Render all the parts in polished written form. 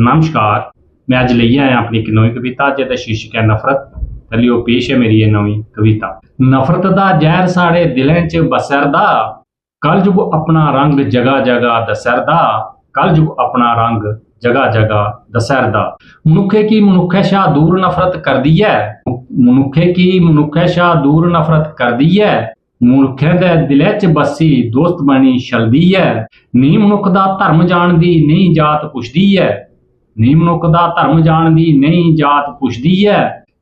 नमस्कार, मैं अज लेई आया अपनी एक नवी कविता जिहदा शीर्षक है नफरत। लियो पेश है मेरी ये नवी कविता। नफरत दा जहर साढ़े दिलें च बसरदा, कलयुग अपना रंग जगह जगह दसरदा, कलयुग अपना रंग जगह जगह दसरदा। मनुखे की मनुखे शाह दूर नफरत कर दी है, मनुखे की मनुखे शाह दूर नफरत कर दी है, मनुखे दे दिले च बसी दोस्त बनी छलदी है। नी मनुख दा धर्म जानदी नहीं जात पुछदी है, नहीं मनुख दा धर्म जानदी नहीं जात पुछदी है,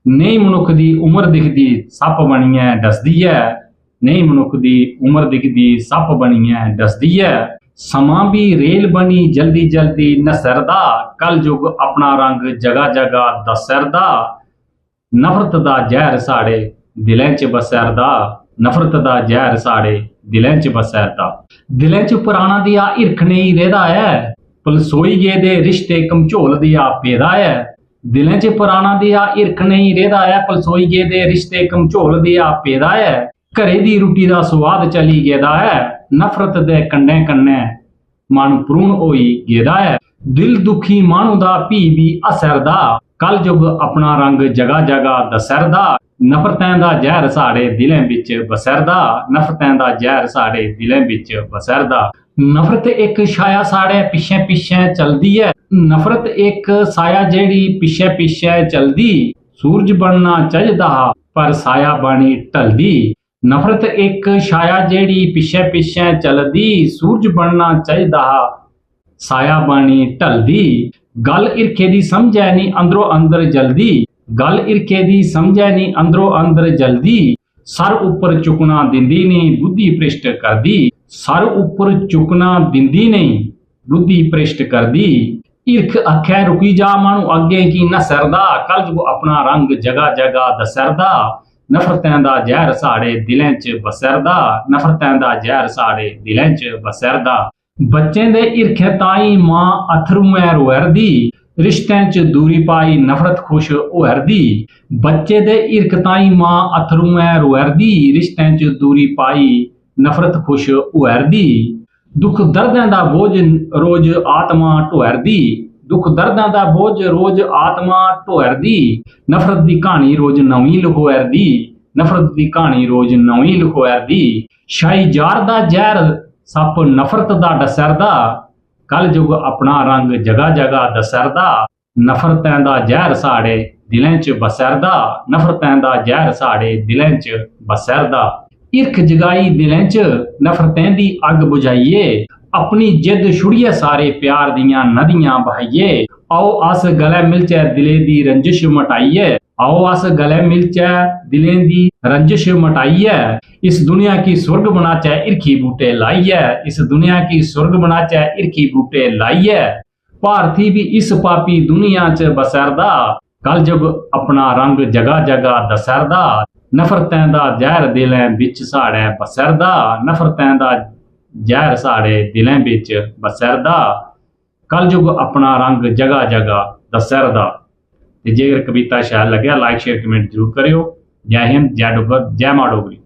नहीं मनुख दी उम्र दिखदी सप बनिए डसदी है, नहीं मनुख दी उम्र दिखदी सप बनिए डसदी है। समा भी रेल बनी जल्दी जल्दी नसरदा, कल युग अपना रंग जगह जगह दसरदा। नफरत दा जहर साढ़े दिलें च बसरदा, नफरत दा जहर साढ़े दिलें च बसरदा। दिलें च पुराना दिया हिरख नहीं रेहदा है, पलसोई गे दे रिश्ते कमझोल दिया पेदा है। दिलें च पुराना दिया हिरख नहीं रेहदा है, पलसोई गे दे रिश्ते कमझोल दिया पेदा है। घरे दी रुट्टी दा स्वाद चली गेदा है, नफरत दे कन्ने कन्ने मन भरून होई गेदा है। दिल दुखी मानू दा भी असरदा, कल युग अपना रंग जगह जगह दसरदा। नफरतें दा जहर साढ़े दिलें विच बसरदा, नफरतें दा जहर साढ़े दिलें विच बसरदा। नफरत एक छाया साढ़े पिछे पिछे चलदी है, नफरत एक साया जेड़ी पिछे पिछे चलदी। सूरज बनना चाहिदा पर साया बनी ढलदी, नफरत एक छाया जेड़ी पिछे पिछे चलदी। सूरज बनना चाहिदा साया बनी ढलदी। गल इरखे दी समझै नी अंदरों अंदर जल्दी, गल इरखे दी समझै नी अंदरों अंदर जल्दी। सर उपर चुकना दिंदी नहीं बुद्धि भ्रिष्ट करदी, सर उपर चुकना दिंदी नहीं बुद्धि भ्रिष्ट करदी। इरख अखै रुकी जा मानू अगे की नसरदा, कल युग अपना रंग जगह जगह दसरदा। नफरतें दा जहर साढ़े दिलें च बसरदा, नफरतें दा जहर साढ़े दिलें च बसरदा। बच्चें दे इरखे ताई मां अथरुएं रोयरदी, रिश्तें च दूरी पाई नफरत खुश होयरदी। बच्चे दे इरख ताई मां अथरुएं रोयरदी, रिश्तें च दूरी पाई नफरत खुश होयरदी। दुख दर्दें दा बोझ रोज आत्मा ढोयरदी, दुख दर्दें दा बोझ रोज आत्मा ढोयरदी। नफरत दी कहानी रोज नवीं लिखोयरदी, नफरत दी कहानी रोज नवीं लिखोयरदी। शाही जार दा जहर सप नफरत दा डसरदा, कल युग अपना रंग जगह जगह दसरदा। नफरतें दा जहर साढ़े दिलें च बसरदा, नफरतें दा जहर साढ़े दिलें च बसरदा। इरख जगाई दिलें च नफरतें दी अग बुझाइए, अपनी जिद छुड़िए सारे प्यार दियां नदियां बहाइए। आओ अस गले मिलचै दिले दी रंजिश मटाइए, आओ अस गले मिलचै दिलें दी रंजिश मटाइए। इस दुनिया की स्वर्ग बनाचै इरखी बूटे लाइए, इस दुनिया की स्वर्ग बनाचै इरखी बूटे लाइए। भारती भी इस पापी दुनिया च बसरदा, कल युग अपना रंग जगह जगह दसरदा। नफरतें दा जहर दिलें बिच साढ़े बसरदा, नफरतें दा जहर साढ़े दिलें बिच बसरदा। कल युग अपना रंग जगह जगह दसरदा। ते जेकर कविता शैल लग्या लाइक शेयर कमेंट जरूर करियो। जय हिंद, जय डुग्गर, जय मां डोगरी।